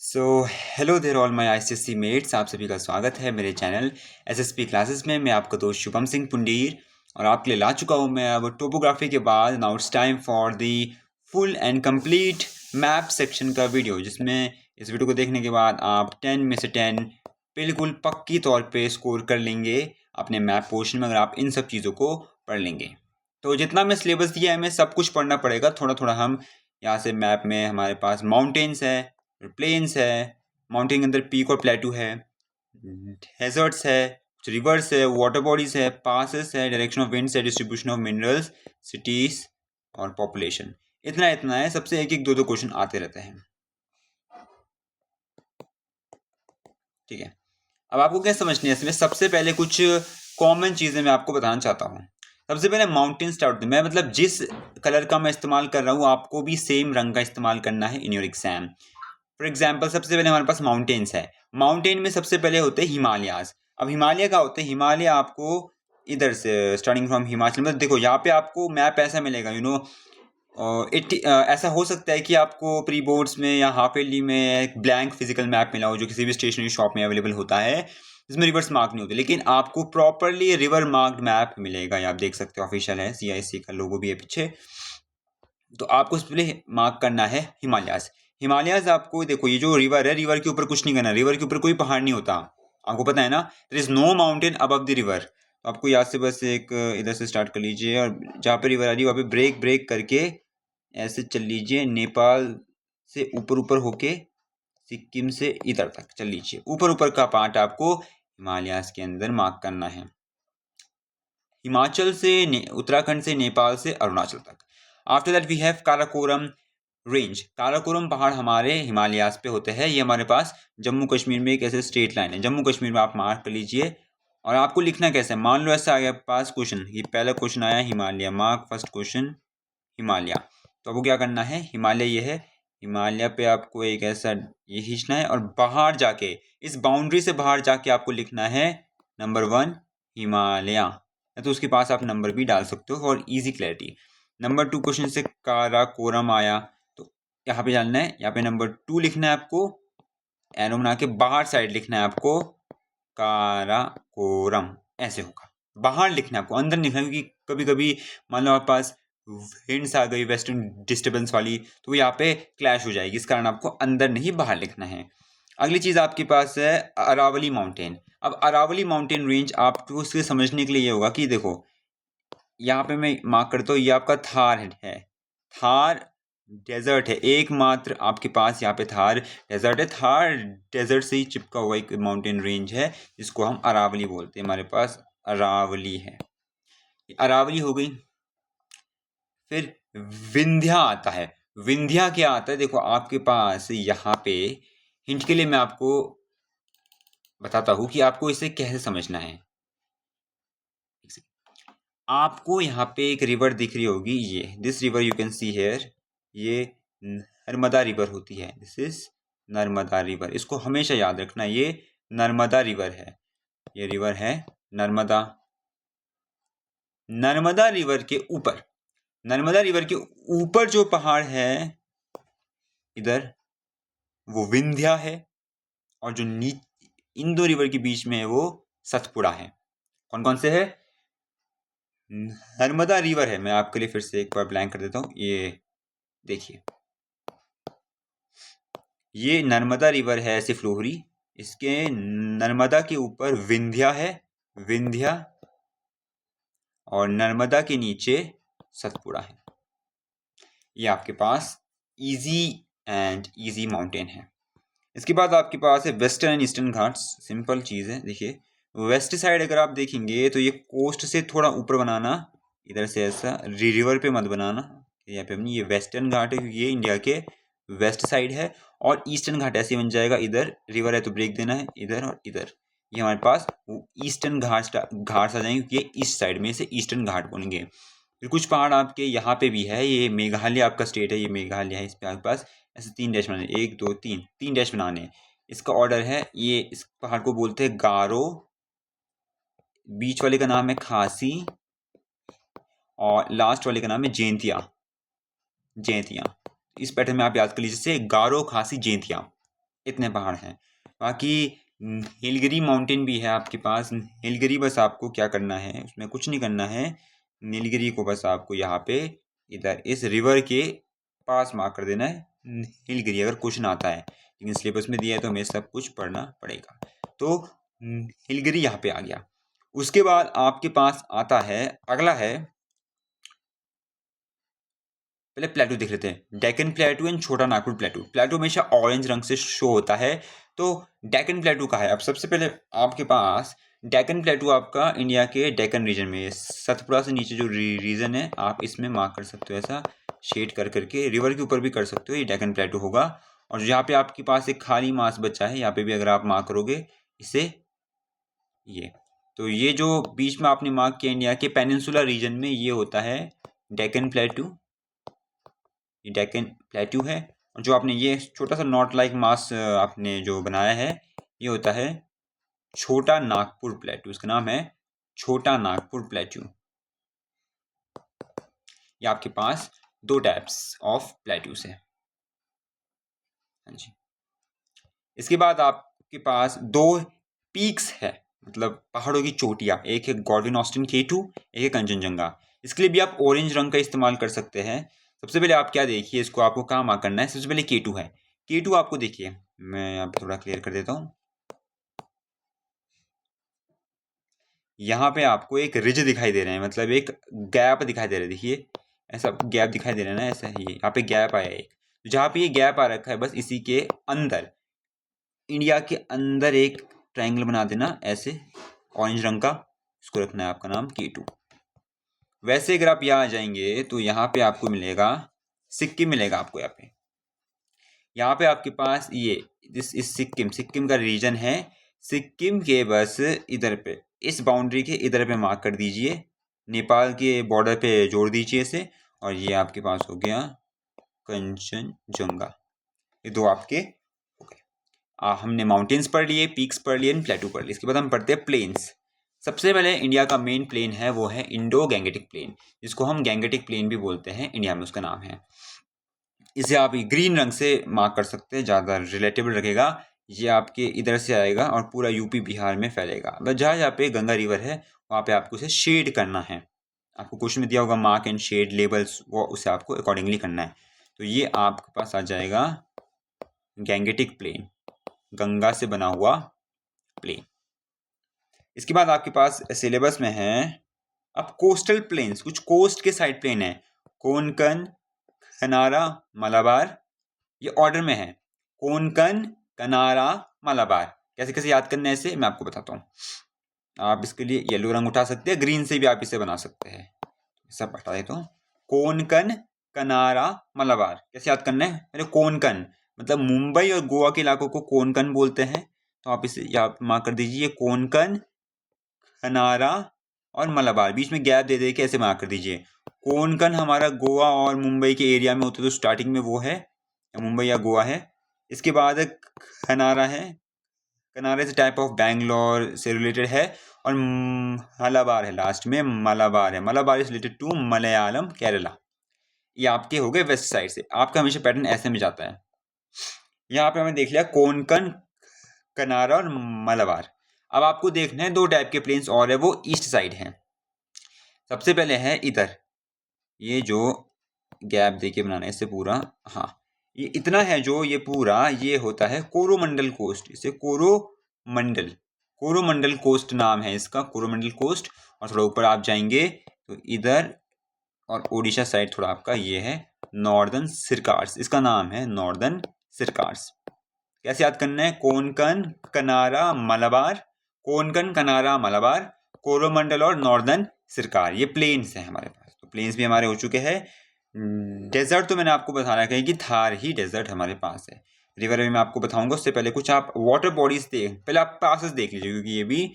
So hello there all my ICSC mates, आप सभी का स्वागत है मेरे चैनल एसएसपी क्लासेस में। मैं आपका दोस्त शुभम सिंह पुंडीर और आपके लिए ला चुका हूं मैं अब टोपोग्राफी के बाद। Now it's time for the full and complete map section का वीडियो, जिसमें इस वीडियो को देखने के बाद आप 10 में से 10 बिल्कुल पक्की तौर पे स्कोर कर लेंगे अपने मैप पोर्शन में, अगर आप इन सब चीज़ों को पढ़ लेंगे। तो जितना मैं सिलेबस दिया है हमें सब कुछ पढ़ना पड़ेगा थोड़ा थोड़ा। हम यहाँ से मैप में हमारे पास माउंटेन्स है, प्लेन्स है, माउंटेन के अंदर पीक और प्लेटू है, डेजर्ट्स है, रिवर्स है, वाटर बॉडीज है, पासेस है, डायरेक्शन ऑफ विंड्स है, डिस्ट्रीब्यूशन ऑफ मिनरल्स, सिटीज और पॉपुलेशन। इतना इतना है, सबसे एक एक दो दो क्वेश्चन आते रहते हैं। ठीक है, अब आपको क्या समझनी है इसमें? सबसे पहले कुछ कॉमन चीजें मैं आपको बताना चाहता हूँ। सबसे पहले माउंटेन स्टार्ट होते हैं। मैं मतलब जिस कलर का मैं इस्तेमाल कर रहा हूँ आपको भी सेम रंग का इस्तेमाल करना है in your exam. For example सबसे पहले हमारे पास माउंटेन्स है। माउंटेन में सबसे पहले होते हैं हिमालयाज। अब हिमालय का होते हैं, हिमालय आपको इधर से स्टार्टिंग फ्रॉम हिमाचल में देखो, यहाँ पे आपको मैप ऐसा मिलेगा ऐसा हो सकता है कि आपको प्री बोर्ड्स में या हाफ ईयरली में एक ब्लैंक फिजिकल मैप मिला हो जो किसी भी स्टेशनरी शॉप में अवेलेबल होता है, जिसमें रिवर्स मार्क नहीं होते, लेकिन आपको प्रॉपरली रिवर मार्क्ड मैप मिलेगा। ये आप देख सकते हो, ऑफिशियल है, CIC का लोगो भी है पीछे। तो आपको पहले मार्क करना है हिमालयाज। हिमालयाज आपको देखो, ये जो रिवर है, रिवर के ऊपर कुछ नहीं करना, रिवर के ऊपर कोई पहाड़ नहीं होता, आपको पता है ना। There is no mountain above the river. तो आपको यहाँ से बस एक इधर से स्टार्ट कर लीजिए और जहाँ पे रिवर आ रही है वहाँ पे ब्रेक ब्रेक करके ऐसे चल लीजिए, नेपाल से ऊपर ऊपर होके सिक्किम से इधर तक चल लीजिए। ऊपर ऊपर का पार्ट आपको हिमालयाज के अंदर मार्क करना है, हिमाचल से उत्तराखंड से नेपाल से अरुणाचल तक। After that we have Karakoram range. Karakoram पहाड़ हमारे हिमालयाज पे होते हैं। ये हमारे पास जम्मू कश्मीर में एक ऐसे स्ट्रेट लाइन है, जम्मू कश्मीर में आप मार्क कर लीजिए। और आपको लिखना कैसे है, मान लो ऐसा आ गया पास क्वेश्चन, ये पहला क्वेश्चन आया Himalaya, mark first question Himalaya. तो आपको क्या करना है, हिमालय ये है, हिमालय पे आपको एक ऐसा ये खींचना है और बाहर जाके इस बाउंड्री से बाहर जाके आपको लिखना है नंबर 1 हिमालय, या तो उसके पास आप नंबर भी डाल सकते हो for easy clarity. Number 2 question से काराकोरम आया, तो यहाँ पे डालना है, यहाँ पे नंबर 2 लिखना है आपको, एरो बना के बाहर साइड लिखना है आपको काराकोरम, ऐसे होगा। बाहर लिखना है आपको, अंदर नहीं लिखना, क्योंकि कभी कभी मान लो आपके पास विंड्स आ गई वेस्टर्न डिस्टर्बेंस वाली, तो यहाँ पे क्लैश हो जाएगी, इस कारण आपको अंदर नहीं बाहर लिखना है। अगली चीज आपके पास है अरावली माउंटेन। अब अरावली माउंटेन रेंज आपको उसके समझने के लिए ये होगा कि देखो, यहाँ पे मैं मार्क करता हूँ, ये आपका थार है, थार डेजर्ट है, एकमात्र आपके पास यहाँ पे थार डेजर्ट है। थार डेजर्ट से ही चिपका हुआ एक माउंटेन रेंज है जिसको हम अरावली बोलते हैं। हमारे पास अरावली है, अरावली हो गई। फिर विंध्या आता है। विंध्या क्या आता है, देखो आपके पास यहाँ पे हिंट के लिए मैं आपको बताता हूँ कि आपको इसे कैसे समझना है। आपको यहाँ पे एक रिवर दिख रही होगी, ये this river you can see here, ये नर्मदा रिवर होती है, दिस इज नर्मदा रिवर। इसको हमेशा याद रखना, ये नर्मदा रिवर है, ये रिवर है नर्मदा। नर्मदा रिवर के ऊपर, नर्मदा रिवर के ऊपर जो पहाड़ है इधर, वो विंध्या है, और जो इन दो रिवर के बीच में है वो सतपुड़ा है। कौन कौन से है? नर्मदा रिवर है, मैं आपके लिए फिर से एक बार ब्लैंक कर देता हूँ, ये देखिए, ये नर्मदा रिवर है ऐसे फ्लो हो रही, इसके नर्मदा के ऊपर विंध्या है, विंध्या, और नर्मदा के नीचे सतपुड़ा है। ये आपके पास इजी एंड इजी माउंटेन है। इसके बाद आपके पास है western and eastern Ghats. Simple चीज़ है, देखिए वेस्ट साइड अगर आप देखेंगे तो ये कोस्ट से थोड़ा ऊपर बनाना, इधर से ऐसा रिवर पे मत बनाना, यहाँ पे अपनी ये वेस्टर्न घाट है क्योंकि ये इंडिया के वेस्ट साइड है, और ईस्टर्न घाट ऐसे बन जाएगा, इधर रिवर है तो ब्रेक देना है इधर और इधर, ये हमारे पास ईस्टर्न घाट्स आ जाएंगे क्योंकि ये ईस्ट साइड में से ईस्टर्न घाट बनेंगे। फिर कुछ पहाड़ आपके यहाँ पे भी है, ये मेघालय आपका स्टेट है, ये मेघालय है, इस पे आपके पास ऐसे 3 डैश बनाने, 1 2 3, 3 डैश बनाने। इसका ऑर्डर है, ये इस पहाड़ को बोलते हैं गारो, बीच वाले का नाम है खासी, और लास्ट वाले का नाम है जैंतिया, जैंतिया। इस पैटर्न में आप याद कर लीजिए, गारो खासी जैंतिया। इतने पहाड़ हैं। बाकी नीलगिरी माउंटेन भी है आपके पास। नीलगिरी बस आपको क्या करना है, उसमें कुछ नहीं करना है। नीलगिरी को बस आपको यहाँ पे इधर इस रिवर के पास मार्क कर देना है नीलगिरी, अगर क्वेश्चन आता है, लेकिन सिलेबस में दिया है तो हमें सब कुछ पढ़ना पड़ेगा। तो नीलगिरी यहाँ पे आ गया। उसके बाद आपके पास आता है, अगला है, पहले प्लेटू देख लेते हैं। डेक्कन प्लेटू एंड छोटा नागपुर प्लेटू। प्लेटू हमेशा ऑरेंज रंग से शो होता है, तो डेक्कन प्लेटू का है। अब सबसे पहले आपके पास डेक्कन प्लेटू आपका इंडिया के डेक्कन रीजन में, सतपुड़ा से नीचे जो रीजन है आप इसमें मार्क कर सकते हो, ऐसा शेड कर करके। रिवर के ऊपर भी कर सकते हो, ये डेक्कन प्लेटू होगा। और यहाँ पे आपके पास एक खाली मास बचा है, यहाँ पे भी अगर आप मार्क करोगे इसे, ये तो ये जो बीच में आपने मार्क किया इंडिया के पेनिनसुला रीजन में, ये होता है डेक्कन प्लेटू, ये डेक्कन प्लेटू है। और जो आपने ये छोटा सा नॉट लाइक मास आपने जो बनाया है, ये होता है छोटा नागपुर प्लेटू। इसका नाम है छोटा नागपुर प्लेटू। ये आपके पास दो टाइप्स ऑफ प्लेटूस है। हाँ जी। इसके बाद आपके पास दो पीक्स है, मतलब पहाड़ों की चोटियां, एक है गॉडविन ऑस्टिन K2, एक है कंचनजंगा। इसके लिए भी आप ऑरेंज रंग का इस्तेमाल कर सकते हैं। सबसे पहले आप क्या देखिए, इसको आपको कहाँ मार्क करना है। सबसे पहले K2 है। K2 आपको देखिए, मैं यहाँ पे थोड़ा क्लियर कर देता हूँ। यहाँ पे आपको एक रिज दिखाई दे रहे हैं, मतलब एक गैप दिखाई दे रहा है। देखिए ऐसा गैप दिखाई दे रहा है ना, ऐसा ही यहाँ पे गैप आया है एक। जहाँ पे ये गैप आ रखा है, बस इसी के अंदर, इंडिया के अंदर एक ट्रायंगल बना देना ऐसे ऑरेंज रंग का। इसको रखना है आपका नाम K2। वैसे अगर आप यहाँ आ जाएंगे तो यहाँ पे आपको मिलेगा सिक्किम, मिलेगा आपको यहाँ पे आपके पास ये इस सिक्किम का रीजन है। सिक्किम के बस इधर पे, इस बाउंड्री के इधर पे मार्क कर दीजिए, नेपाल के बॉर्डर पे जोड़ दीजिए इसे। और ये आपके पास हो गया कंचनजंगा। ये दो आपके हो गए। हमने माउंटेन्स पढ़ लिए, पीक्स पढ़ लिए, प्लेटू पढ़ लिए। इसके बाद हम पढ़ते हैं प्लेन्स। सबसे पहले इंडिया का मेन प्लेन है, वो है इंडो गैंगेटिक प्लेन, जिसको हम गैंगेटिक प्लेन भी बोलते हैं, इंडिया में उसका नाम है। इसे आप ग्रीन रंग से मार्क कर सकते हैं, ज़्यादा रिलेटेबल रखेगा। ये आपके इधर से आएगा और पूरा यूपी बिहार में फैलेगा। बस जहाँ जहाँ पे गंगा रिवर है वहाँ पे आपको उसे शेड करना है। आपको क्वेश्चन में दिया होगा मार्क एंड शेड लेबल्स, वो उसे आपको अकॉर्डिंगली करना है। तो ये आपके पास आ जाएगा गैंगेटिक प्लेन, गंगा से बना हुआ प्लेन। इसके बाद आपके पास सिलेबस में है अब कोस्टल प्लेन्स, कुछ कोस्ट के साइड प्लेन है, कोंकण, कनारा, मलाबार। ये ऑर्डर में है, कोंकण, कनारा, मलाबार। कैसे कैसे याद करना है इसे मैं आपको बताता हूँ। आप इसके लिए येलो रंग उठा सकते हैं, ग्रीन से भी आप इसे बना सकते हैं। सब हटा देता हूँ। कोंकण, कनारा, मलाबार। कैसे याद करना है, पहले कोंकण मतलब मुंबई और गोवा के इलाकों को कोंकण बोलते हैं, तो आप इसे यहाँ मार्क कर दीजिए, कोंकण, कनारा और मलाबार। बीच में गैप दे दे के ऐसे मार्क कर दीजिए। कोंकण हमारा गोवा और मुंबई के एरिया में होता है, तो स्टार्टिंग में वो है, या मुंबई या गोवा है। इसके बाद कनारा है, कनारा से टाइप ऑफ बैंगलोर से रिलेटेड है। और मलाबार है लास्ट में, मलाबार है, Malabar is related to Malayalam, Kerala. ये आपके हो गए वेस्ट साइड से। आपका हमेशा पैटर्न ऐसे में जाता है। यहाँ पे हमें देख लिया कोंकण, कनारा और मलाबार। अब आपको देखना है दो टाइप के प्लेन्स और है, वो ईस्ट साइड है। सबसे पहले है इधर, ये जो गैप देके बनाना है इससे पूरा, हाँ ये इतना है जो ये पूरा ये होता है कोरोमंडल कोस्ट। इसे कोरोमंडल कोस्ट नाम है इसका, कोरोमंडल कोस्ट। और थोड़ा ऊपर आप जाएंगे तो इधर और ओडिशा साइड थोड़ा आपका ये है नॉर्दर्न सिरकार्स, इसका नाम है नॉर्दर्न सिरकार्स। कैसे याद करना है, कोंकण, कनारा, मलाबार, कोंकण, कनारा, मलाबार, कोरोमंडल और नॉर्दर्न सिरकार। ये प्लेन्स हैं हमारे पास। तो प्लेन्स भी हमारे हो चुके हैं। डेजर्ट तो मैंने आपको बता रखा है कि थार ही डेजर्ट हमारे पास है। रिवर में मैं आपको बताऊंगा, उससे पहले कुछ आप वाटर बॉडीज पहले आप पासेस देख लीजिए, क्योंकि ये भी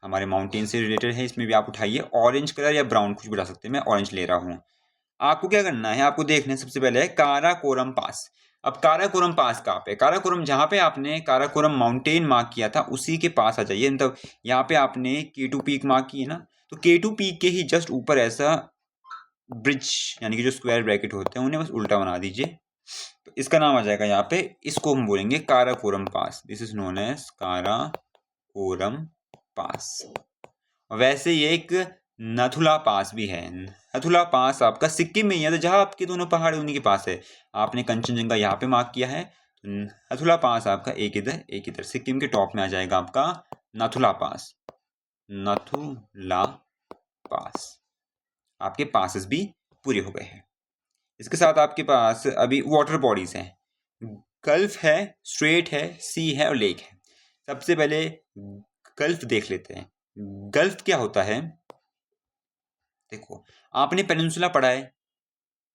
हमारे माउंटेन से रिलेटेड है। इसमें भी आप उठाइए, ऑरेंज कलर या ब्राउन कुछ भी उठा सकते हैं, मैं ऑरेंज ले रहा हूँ। आपको क्या करना है, आपको देखना है सबसे पहले है काराकोरम पास। अब काराकोरम पास कहाँ पे, काराकोरम जहाँ पे आपने काराकोरम माउंटेन मार्क किया था उसी के पास आ जाइए। मतलब यहाँ पे आपने K2 पीक मार्क की है ना, तो K2 पीक के ही जस्ट ऊपर ऐसा ब्रिज, यानी कि जो स्क्वायर ब्रैकेट होते हैं उन्हें बस उल्टा बना दीजिए। तो इसका नाम आ जाएगा यहाँ पे, इसको हम बोलेंगे Karakoram pass. This is known as Karakoram pass. वैसे ये एक नथुला पास भी है। नथुला पास आपका सिक्किम में ही है, तो जहाँ आपके दोनों पहाड़ उन्हीं के पास है। आपने कंचनजंगा यहाँ पे मार्क किया है, तो नथुला पास आपका एक इधर सिक्किम के टॉप में आ जाएगा आपका नथुला पास। नथुला पास। आपके पासेस भी पूरे हो गए हैं। इसके साथ आपके पास अभी वाटर बॉडीज हैं। गल्फ है, स्ट्रेट है, सी है और लेक है। सबसे पहले गल्फ देख लेते हैं। गल्फ क्या होता है? देखो, आपने पेनिनसुला पढ़ा है।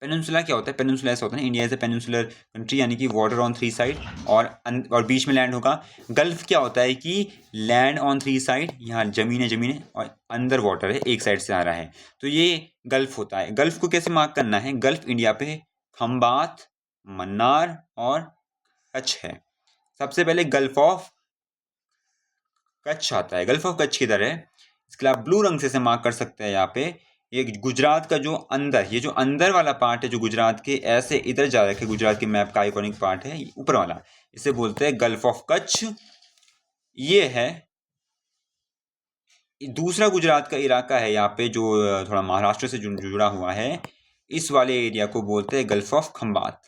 पेनिनसुला क्या होता है? पेनिनसुला ऐसा होता है ना, India is a peninsular country, यानी कि वाटर ऑन 3 साइड और बीच में लैंड होगा। गल्फ क्या होता है कि लैंड ऑन 3 साइड, यहाँ जमीन है और अंदर वाटर है, एक साइड से आ रहा है, तो ये गल्फ होता है। गल्फ को कैसे मार्क करना है? गल्फ इंडिया पे खंबात, मन्नार और कच्छ है। सबसे पहले गल्फ ऑफ कच्छ आता है। गल्फ ऑफ कच्छ किधर है? इसके लिए आप ब्लू रंग से मार्क कर सकते हैं। यहाँ पे ये गुजरात का जो अंदर, ये जो अंदर वाला पार्ट है, जो गुजरात के ऐसे इधर जा रखे, गुजरात के मैप का आइकॉनिक पार्ट है, ऊपर वाला, इसे बोलते हैं गल्फ ऑफ कच्छ। ये है दूसरा गुजरात का इलाका है यहाँ पे, जो थोड़ा महाराष्ट्र से जुड़ा हुआ है। इस वाले एरिया को बोलते हैं gulf of Khambhat.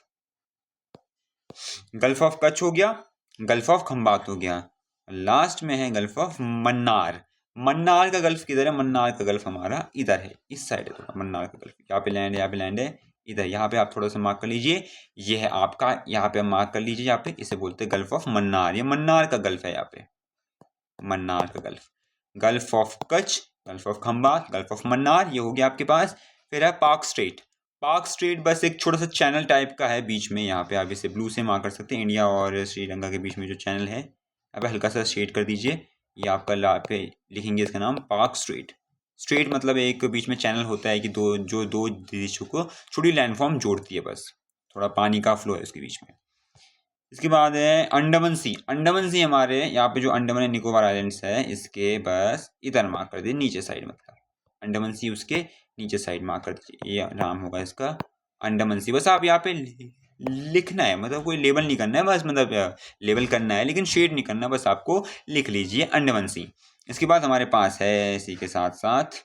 Gulf of Kutch हो गया, गल्फ ऑफ खंबात हो गया, लास्ट में है गल्फ ऑफ मन्नार। मन्नार का गल्फ किधर है? मन्नार का गल्फ हमारा इधर है, इस साइड है थोड़ा मन्नार का गल्फ। यहाँ पे लैंड है, यहाँ पे लैंड है इधर। यहाँ पे आप थोड़ा सा मार्क कर लीजिए, ये है आपका, यहाँ पे मार्क कर लीजिए। यहाँ पे इसे बोलते हैं गल्फ ऑफ मन्नार। ये मन्नार का गल्फ है, यहाँ पे मन्नार का gulf. Gulf of Kutch, gulf of Khambhat, gulf of Mannar, ये हो गया आपके पास। फिर है पाक स्ट्रेट। पाक स्ट्रेट बस एक छोटा सा चैनल टाइप का है बीच में। यहाँ पे आप इसे ब्लू से मार्क कर सकते हैं। इंडिया और श्रीलंका के बीच में जो चैनल है, यहाँ पे हल्का सा शेड कर दीजिए। ये आपका पे लिखेंगे इसका नाम पाक स्ट्रेट। स्ट्रेट मतलब एक बीच में चैनल होता है कि दो देशों को छोटी लैंडफॉर्म जोड़ती है, बस थोड़ा पानी का फ्लो है उसके बीच में। इसके बाद है अंडमान सी। अंडमान सी हमारे यहाँ पे जो अंडमान एंड निकोबार आइलैंड्स है, इसके बस इधर मार्क कर दीजिए, नीचे साइड, मतलब अंडमान सी उसके नीचे साइड मार्क कर दीजिए। ये नाम होगा इसका अंडमान सी। बस आप यहाँ पे लिखना है, मतलब कोई लेबल नहीं करना है, बस मतलब लेबल करना है लेकिन शेड नहीं करना, बस आपको लिख लीजिए अंडमान सी। इसके बाद हमारे पास है इसी के साथ साथ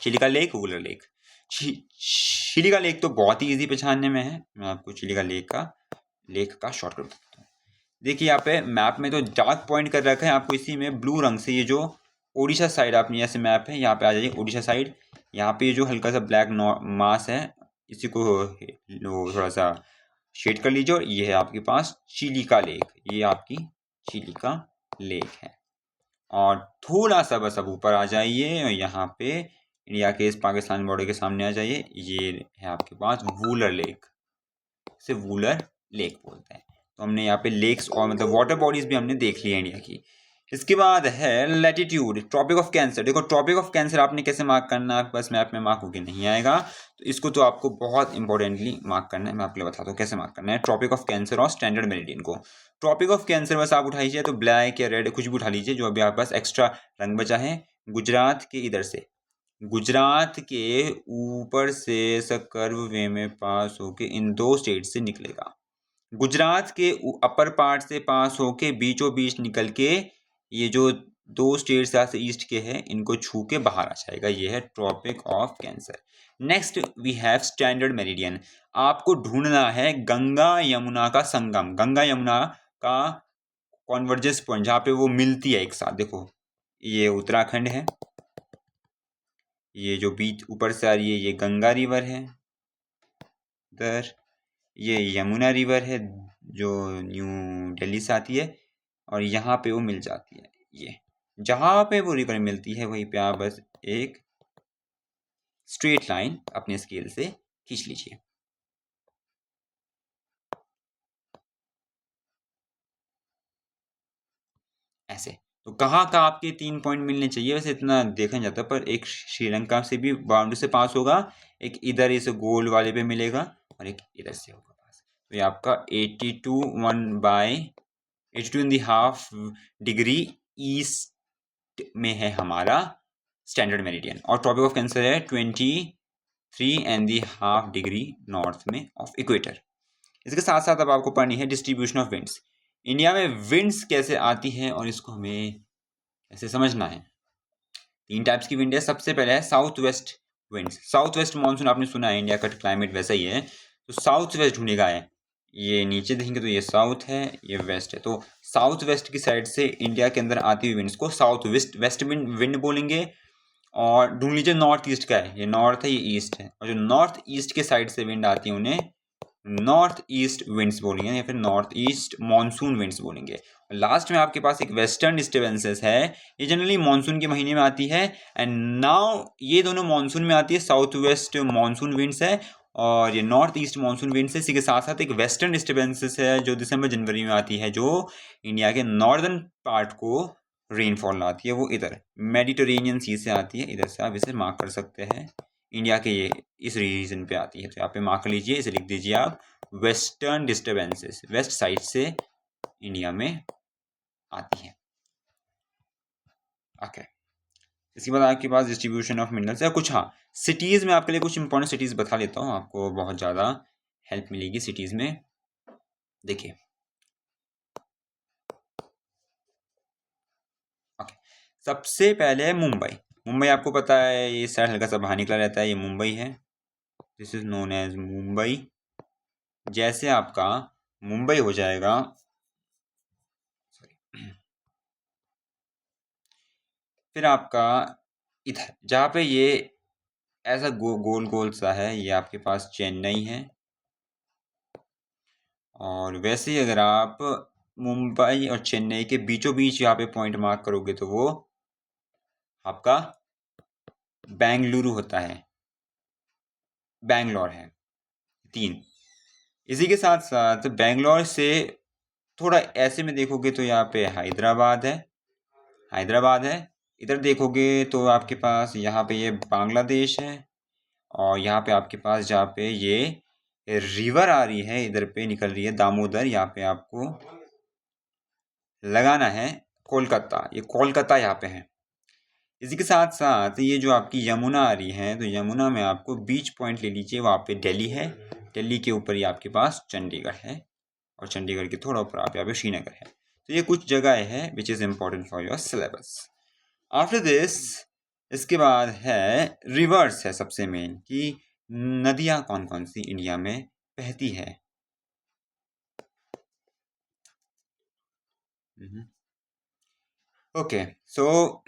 Chilika lake, Wular lake. Chilika lake तो बहुत ही ईजी पहचानने में है। मैं आपको चिलिका लेक का शॉर्टकट बताता हूँ। देखिए यहाँ पे मैप में तो डार्क पॉइंट कर रखा है, आपको इसी में ब्लू रंग से, ये जो ओडिशा साइड आपने जैसे मैप है, यहाँ पे आ जाइए ओडिशा साइड। यहाँ पे जो हल्का सा ब्लैक मास है, इसी को थोड़ा सा शेड कर लीजिए, और ये है आपके पास चिलिका लेक। ये आपकी चिलिका लेक है। और थोड़ा सा बस अब ऊपर आ जाइए, और यहाँ पे इंडिया के इस पाकिस्तान बॉर्डर के सामने आ जाइए, ये है आपके पास वूलर लेक। इसे वूलर लेक बोलते हैं। तो हमने यहाँ पे लेक्स और मतलब वाटर बॉडीज भी हमने देख ली है इंडिया की। इसके बाद है लैटिट्यूड, ट्रॉपिक ऑफ कैंसर। देखो ट्रॉपिक ऑफ कैंसर आपने कैसे मार्क करना है, आपके पास मैप में मार्क होके नहीं आएगा, तो इसको तो आपको बहुत इंपॉर्टेंटली मार्क करना है। मैं आपको बताता हूँ कैसे मार्क करना है ट्रॉपिक ऑफ कैंसर और स्टैंडर्ड मेरिडियन को। ट्रॉपिक ऑफ कैंसर बस आप उठाइए, तो ब्लैक या रेड कुछ भी उठा लीजिए, जो अभी आपके पास एक्स्ट्रा रंग बचा है। गुजरात के इधर से, गुजरात के ऊपर से ऐसा कर्व वे में पास होके इन दो स्टेट से निकलेगा। गुजरात के अपर पार्ट से पास होके बीचों बीच निकल के, ये जो दो स्टेट्स यहाँ से ईस्ट के हैं, इनको छू के बाहर आ जाएगा। ये है Tropic of Cancer. Next we have standard meridian. आपको ढूंढना है गंगा यमुना का संगम, गंगा यमुना का कॉन्वर्जेंस पॉइंट, जहाँ पे वो मिलती है एक साथ। देखो ये उत्तराखंड है, ये जो बीच ऊपर से आ रही है ये गंगा रिवर है इधर, ये यमुना रिवर है जो न्यू दिल्ली से आती है, और यहाँ पे वो मिल जाती है। ये जहाँ पे वो रिवर मिलती है वहीं पे आप बस एक स्ट्रेट लाइन अपने स्केल से खींच लीजिए ऐसे। तो कहाँ का आपके 3 पॉइंट मिलने चाहिए, वैसे इतना देखा जाता है, पर एक श्रीलंका से भी बाउंड्री से पास होगा, एक इधर इस गोल वाले पे मिलेगा, और एक इधर से होगा पास। तो ये आपका 82.5 डिग्री ईस्ट में है हमारा स्टैंडर्ड मेरिडियन, और ट्रॉपिक ऑफ कैंसर है 23.5 डिग्री नॉर्थ में ऑफ इक्वेटर। इसके साथ साथ अब आपको पढ़नी है डिस्ट्रीब्यूशन ऑफ विंड्स। इंडिया में विंड्स कैसे आती हैं और इसको हमें कैसे समझना है। 3 टाइप्स की विंड है। सबसे पहले है south west winds. South west monsoon आपने सुना है, इंडिया का क्लाइमेट वैसा ही है, तो साउथ वेस्ट ढूंढेगा है। ये नीचे देखेंगे तो ये साउथ है, ये वेस्ट है, तो साउथ वेस्ट की साइड से इंडिया के अंदर आती हुई विंड्स को साउथ वेस्ट विंड बोलेंगे। और ढूंढ लीजिए नॉर्थ ईस्ट का है, ये नॉर्थ है, ये ईस्ट है, और जो नॉर्थ ईस्ट के साइड से विंड आती है उन्हें नॉर्थ ईस्ट विंड्स बोलेंगे या फिर नॉर्थ ईस्ट मॉनसून विंड्स बोलेंगे। लास्ट में आपके पास एक वेस्टर्न डिस्टर्बेंसेस है, ये जनरली मॉनसून के महीने में आती है। एंड नाउ ये दोनों मॉनसून में आती है, साउथ वेस्ट मॉनसून विंड्स है और ये नॉर्थ ईस्ट मॉनसून विंड्स है। इसी के साथ साथ एक वेस्टर्न डिस्टर्बेंसेस है जो दिसंबर जनवरी में आती है, जो इंडिया के नॉर्दर्न पार्ट को रेनफॉल लाती है, वो इधर मेडिटेरेनियन सी से आती है, इधर से आप इसे मार्क कर सकते हैं। इंडिया के ये इस रीजन पे आती है, तो यहाँ पे मार्क कर लीजिए, इसे लिख दीजिए आप वेस्टर्न डिस्टर्बेंसेस, वेस्ट साइड से इंडिया में आती है। ओके, इसके बाद आपके पास डिस्ट्रीब्यूशन ऑफ मिनरल्स है कुछ। हाँ, सिटीज में आपके लिए कुछ इंपॉर्टेंट सिटीज बता लेता हूँ, आपको बहुत ज़्यादा हेल्प मिलेगी सिटीज में। देखिए, ओके, सबसे पहले मुंबई। मुंबई आपको पता है, ये शहर हल्का सा बाहर निकला रहता है, ये मुंबई है, this is known as Mumbai. जैसे आपका मुंबई हो जाएगा, फिर आपका इधर जहाँ पे ये ऐसा गोल गोल सा है, ये आपके पास चेन्नई है। और वैसे ही अगर आप मुंबई और चेन्नई के बीचों बीच यहाँ पे पॉइंट मार्क करोगे तो वो आपका बेंगलुरु होता है, बैंगलोर है। 3, इसी के साथ साथ बेंगलोर से थोड़ा ऐसे में देखोगे तो यहाँ पे हैदराबाद है, हैदराबाद है। इधर देखोगे तो आपके पास यहाँ पे ये बांग्लादेश है, और यहाँ पे आपके पास जहाँ पे ये रिवर आ रही है, इधर पे निकल रही है दामोदर, यहाँ पे आपको लगाना है कोलकाता, ये कोलकाता यहाँ पे है। इसी के साथ साथ ये जो आपकी यमुना आ रही है, तो यमुना में आपको बीच पॉइंट ले लीजिए, वहाँ पे दिल्ली है, दिल्ली के ऊपर ही आपके पास चंडीगढ़ है, और चंडीगढ़ के थोड़ा ऊपर आप यहाँ पे श्रीनगर है। तो ये कुछ जगह है which is important for your syllabus. After this, इसके बाद है रिवर्स है सबसे मेन, कि नदियाँ कौन कौन सी इंडिया में बहती है। ओके, सो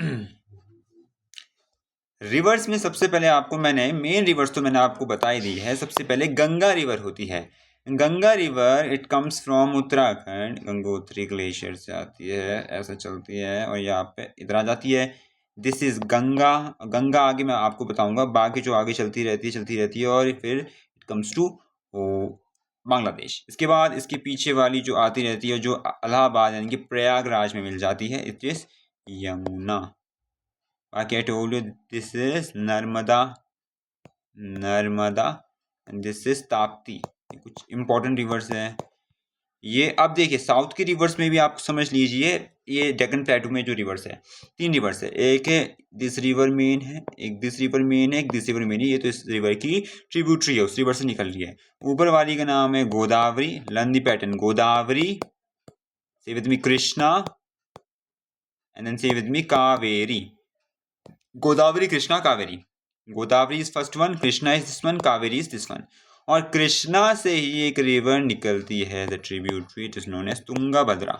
रिवर्स में सबसे पहले आपको मैंने मेन रिवर्स तो मैंने आपको बता ही दी है। सबसे पहले गंगा रिवर होती है। Ganga river it comes from Uttarakhand, Gangotri glacier से आती है, ऐसे चलती है और यहाँ पे इधर आ जाती है। This is Ganga. गंगा आगे मैं आपको बताऊंगा, बाकी जो आगे चलती रहती है और फिर इट कम्स टू बांग्लादेश। इसके बाद इसके पीछे वाली जो आती रहती है, जो इलाहाबाद यानी कि प्रयागराज में मिल जाती है, इट इज यमुना। बाकी I told you this is Narmada, this is Tapti. ये कुछ इंपॉर्टेंट रिवर्स है ये। अब देखिए साउथ के रिवर्स में भी आप समझ लीजिए, ये डेक्कन प्लेटू में जो रिवर्स है, 3 रिवर्स है। एक है दिस रिवर मेन है, एक दिस रिवर मेन है, एक दिस रिवर मेन है। ये तो इस रिवर की ट्रिब्यूटरी है, उस रिवर से निकल रही है। ऊपर वाली का नाम है Godavari, लंदी pattern Godavari, say with me Krishna, and then say with me Kaveri. Godavari, Krishna, Kaveri. Godavari is first one, Krishna is this one, Kaveri is this one. और कृष्णा से ही एक रिवर निकलती है, the tributary, it is known as Tungabhadra.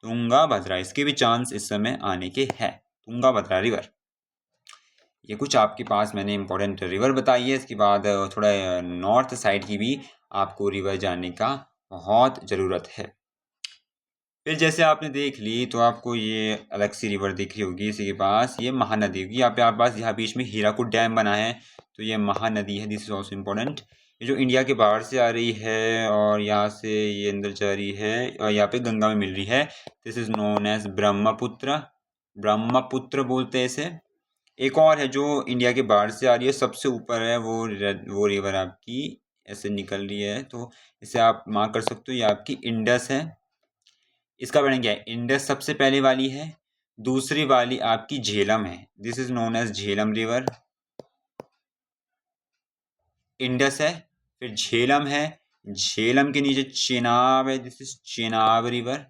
Tungabhadra, इसके भी चांस इस समय आने के हैं, तुंगाभद्रा रिवर। ये कुछ आपके पास मैंने इंपॉर्टेंट रिवर बताई है। इसके बाद थोड़ा नॉर्थ साइड की भी आपको रिवर जानने का बहुत ज़रूरत है। फिर जैसे आपने देख ली तो आपको ये अलग सी रिवर दिख रही होगी, इसी के पास ये महानदी होगी। यहाँ पे आप पास यहाँ बीच में हीराकुद डैम बना है, तो ये महानदी है, दिस इज ऑल्सो इम्पोर्टेंट। ये जो इंडिया के बाहर से आ रही है और यहाँ से ये अंदर जा रही है और यहाँ पे गंगा में मिल रही है, this is known as Brahmaputra. Brahmaputra बोलते हैं इसे। एक और है जो इंडिया के बाहर से आ रही है, सबसे ऊपर है, वो रिवर आपकी ऐसे निकल रही है, तो इसे आप मार्क कर सकते हो, ये आपकी इंडस है। इसका वर्णन क्या है, इंडस सबसे पहले वाली है, दूसरी वाली आपकी झेलम है, this is known as Jhelum river. Indus है, फिर झेलम है, झेलम के नीचे चेनाब है, this is Chenab river,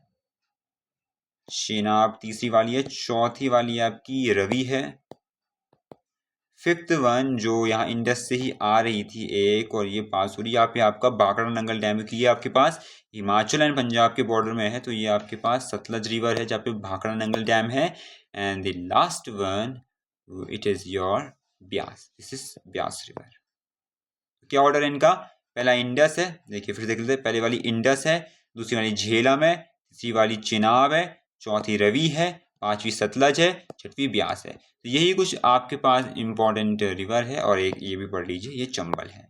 Chenab तीसरी वाली है। चौथी वाली आपकी रवि है। फिफ्थ वन जो यहाँ इंडस से ही आ रही थी एक और ये पास हो रही है, यहाँ पे आपका बाकरा नंगल डैम की, ये आपके पास हिमाचल एंड पंजाब के बॉर्डर में है, तो ये आपके पास सतलज रिवर है जहाँ पे भाखड़ा नंगल डैम है। And the last one it is your Beas, this is Beas river. क्या ऑर्डर है इनका? पहला इंडस है, देखिए फिर देख लेते हैं, पहले वाली इंडस है, दूसरी वाली झेलम है, तीसरी वाली चेनाब है, चौथी रवि है, पांचवी सतलज है, छठवीं ब्यास है। तो यही कुछ आपके पास इंपॉर्टेंट रिवर है। और एक ये भी पढ़ लीजिए, ये चंबल है।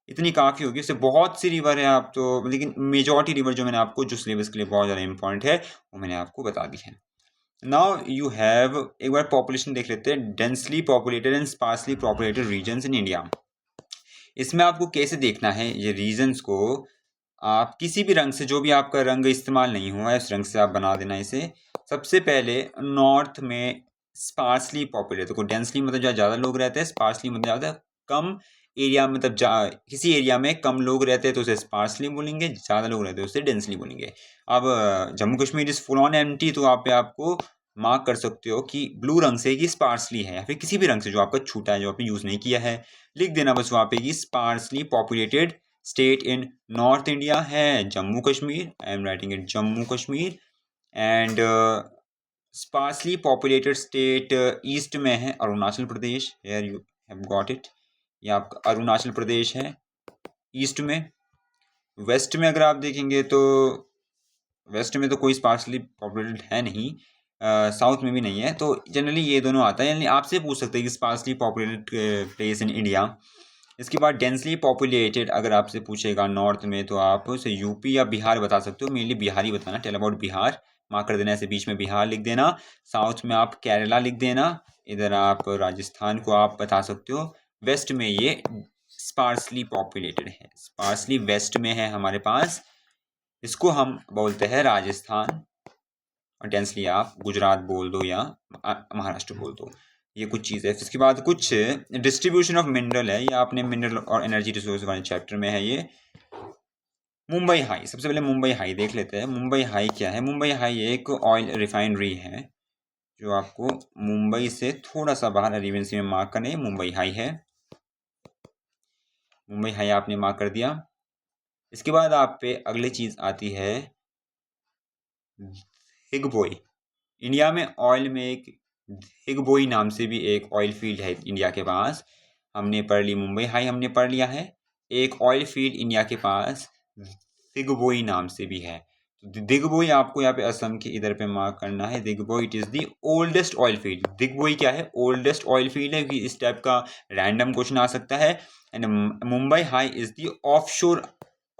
इतनी काफ़ी होगी, इससे बहुत सी रिवर है आप तो, लेकिन मेजॉरिटी रिवर जो मैंने आपको जो सिलेबस के लिए बहुत ज़्यादा इंपॉर्टेंट है वो मैंने आपको बता दी है। नाउ यू हैव, एक बार पॉपुलेशन देख लेते हैं, densely populated and sparsely populated regions in India. इसमें आपको कैसे देखना है ये रीजन्स को, आप किसी भी रंग से, जो भी आपका रंग इस्तेमाल नहीं हुआ है उस रंग से आप बना देना इसे। सबसे पहले नॉर्थ में स्पार्सली पॉपुलेटेड, तो डेंसली मतलब जहाँ ज़्यादा लोग रहते हैं, स्पार्सली मतलब ज़्यादा कम एरिया, मतलब किसी एरिया में कम लोग रहते हैं तो उसे स्पार्सली बोलेंगे, ज़्यादा लोग रहते हैं उसे डेंसली बोलेंगे। अब Jammu Kashmir is full on empty, तो आप पे आपको मार्क कर सकते हो कि ब्लू रंग से कि स्पार्सली है, या फिर किसी भी रंग से जो आपका छूटा है, जो आपने यूज़ नहीं किया है, लिख देना बस वहाँ पे कि sparsely populated state in north India है Jammu Kashmir. I am writing it Jammu Kashmir. And sparsely populated state east में है Arunachal Pradesh, here you have got it, ये आपका अरुणाचल प्रदेश है ईस्ट में। वेस्ट में अगर आप देखेंगे तो वेस्ट में तो कोई स्पार्सली पॉपुलेटेड है नहीं, साउथ में भी नहीं है, तो जनरली ये दोनों आता है। यानी आपसे पूछ सकते हैं कि sparsely populated place in India. इसके बाद डेंसली पॉपुलेटेड अगर आपसे पूछेगा नॉर्थ में, तो आप उसे यूपी या बिहार बता सकते हो, मेनली बिहार ही बताना, टेल अबाउट बिहार, मार्क कर देना, ऐसे बीच में बिहार लिख देना। साउथ में आप केरला लिख देना, इधर आप राजस्थान को आप बता सकते हो। वेस्ट में ये स्पार्सली पॉपुलेटेड है, स्पार्सली वेस्ट में है हमारे पास, इसको हम बोलते हैं राजस्थान, और डेंसली आप गुजरात बोल दो या महाराष्ट्र बोल दो। ये कुछ चीज़ है। इसके बाद कुछ डिस्ट्रीब्यूशन ऑफ मिनरल है, ये आपने मिनरल और एनर्जी रिसोर्स वाले चैप्टर में है। ये मुंबई हाई, सबसे पहले मुंबई हाई देख लेते हैं। मुंबई हाई क्या है? मुंबई हाई एक ऑयल रिफाइनरी है जो आपको मुंबई से थोड़ा सा बाहर अरेबियन सी में मार्क करना है, मुंबई हाई है। मुंबई हाई आपने मार्क कर दिया। इसके बाद आप पे अगली चीज़ आती है हिगबोई। इंडिया में ऑयल में एक हिगबोई नाम से भी एक ऑयल फील्ड है इंडिया के पास। हमने पढ़ ली मुंबई हाई, हमने पढ़ लिया है। एक ऑयल फील्ड इंडिया के पास दिग्बोई नाम से भी है। तो दिग्बोई आपको यहाँ पे असम के इधर पे मार्क करना है। Digboi it is the oldest oil field. Digboi क्या है? ओल्डेस्ट ऑयल फील्ड है। कि इस टाइप का रैंडम क्वेश्चन आ सकता है। And Mumbai high is the offshore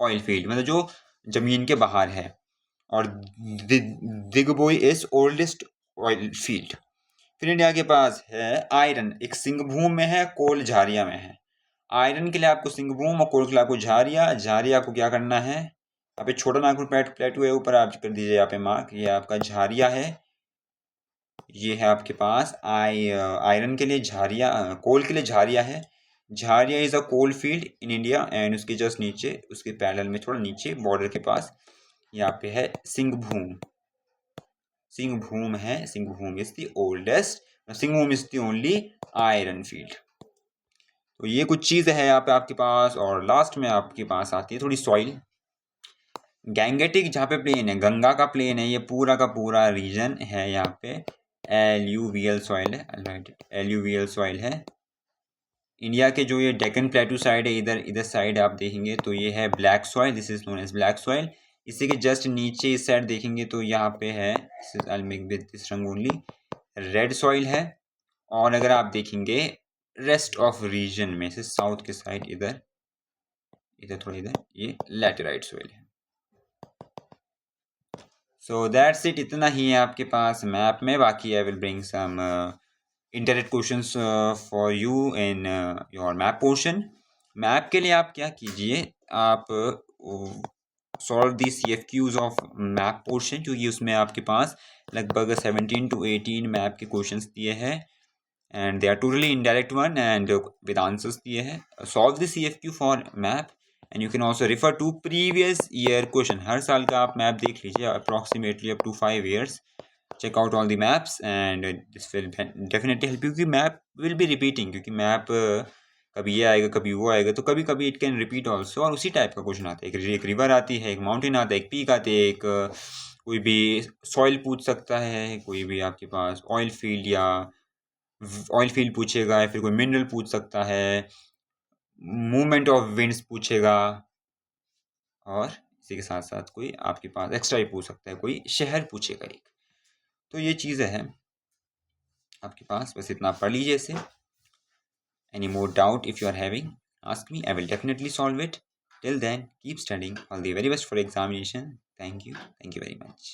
oil field, मतलब जो जमीन के बाहर है। और Digboi is oldest oil field. फिर इंडिया के पास है आयरन, एक सिंहभूम में है, कोल झारिया में है। आयरन के लिए आपको सिंहभूम और कोल के लिए आपको झारिया। झारिया को क्या करना है? यहाँ पे छोटा नागपुर प्लेटू है, ऊपर आप कर दीजिए यहाँ पे मार्क, ये आपका झारिया है। ये है आपके पास आयरन के लिए झारिया, कोल के लिए झारिया है। Jharia is a coal field in India. And उसके जस्ट नीचे, उसके पैरेलल में थोड़ा नीचे बॉर्डर के पास यहाँ पे है सिंहभूम। सिंहभूम है, Singhbhum is the oldest, Singhbhum is the only iron field. तो ये कुछ चीज़ है यहाँ पे आपके पास। और लास्ट में आपके पास आती है थोड़ी सॉइल। गैंगेटिक जहाँ पे प्लेन है, गंगा का प्लेन है, ये पूरा का पूरा रीजन है यहाँ पे एलयूवीएल सॉइल है, एलयूवीएल सॉइल है। इंडिया के जो ये डेक्कन प्लेटू साइड है, इधर साइड आप देखेंगे तो ये है black soil, this is known as black soil. इसी के जस्ट नीचे इस साइड देखेंगे तो यहाँ पे है, I will make this rangoli, red soil है। और अगर आप देखेंगे रेस्ट ऑफ रीजन में से साउथ के साइड, इधर थोड़ा इधर, ये लैटेराइट सॉइल है। सो दैट्स इट, इतना ही है आपके पास मैप में। बाकी I will bring some interact questions for you in your map portion. Map के लिए आप क्या कीजिए, आप solve the CFQs of map portion, क्योंकि उसमें आपके पास लगभग 17 to 18 मैप के क्वेश्चंस दिए हैं। And they are totally indirect one and with answers दिए हैं। Solve the CFQ for map and you can also refer to previous year question. हर साल का आप मैप देख लीजिए, approximately up to 5 years. Check out all the maps and this will definitely help you, क्योंकि map will be repeating, क्योंकि map कभी ये आएगा कभी वो आएगा, तो कभी कभी इट कैन रिपीट ऑल्सो. और उसी टाइप का क्वेश्चन आता है, एक रिवर आती है, एक माउंटेन आता है, एक पीक आती है, एक कोई भी सॉइल पूछ सकता है, कोई भी आपके पास ऑयल फील्ड पूछेगा, या फिर कोई मिनरल पूछ सकता है, मूवमेंट ऑफ विंड्स पूछेगा, और इसी के साथ साथ कोई आपके पास एक्स्ट्रा ही पूछ सकता है, कोई शहर पूछेगा एक. तो ये चीज़ें हैं आपके पास, बस इतना पढ़ लीजिए इसे. Any more doubt if you are having, ask me. I will definitely solve it. Till then, keep studying. All the very best for examination. Thank you. Thank you very much.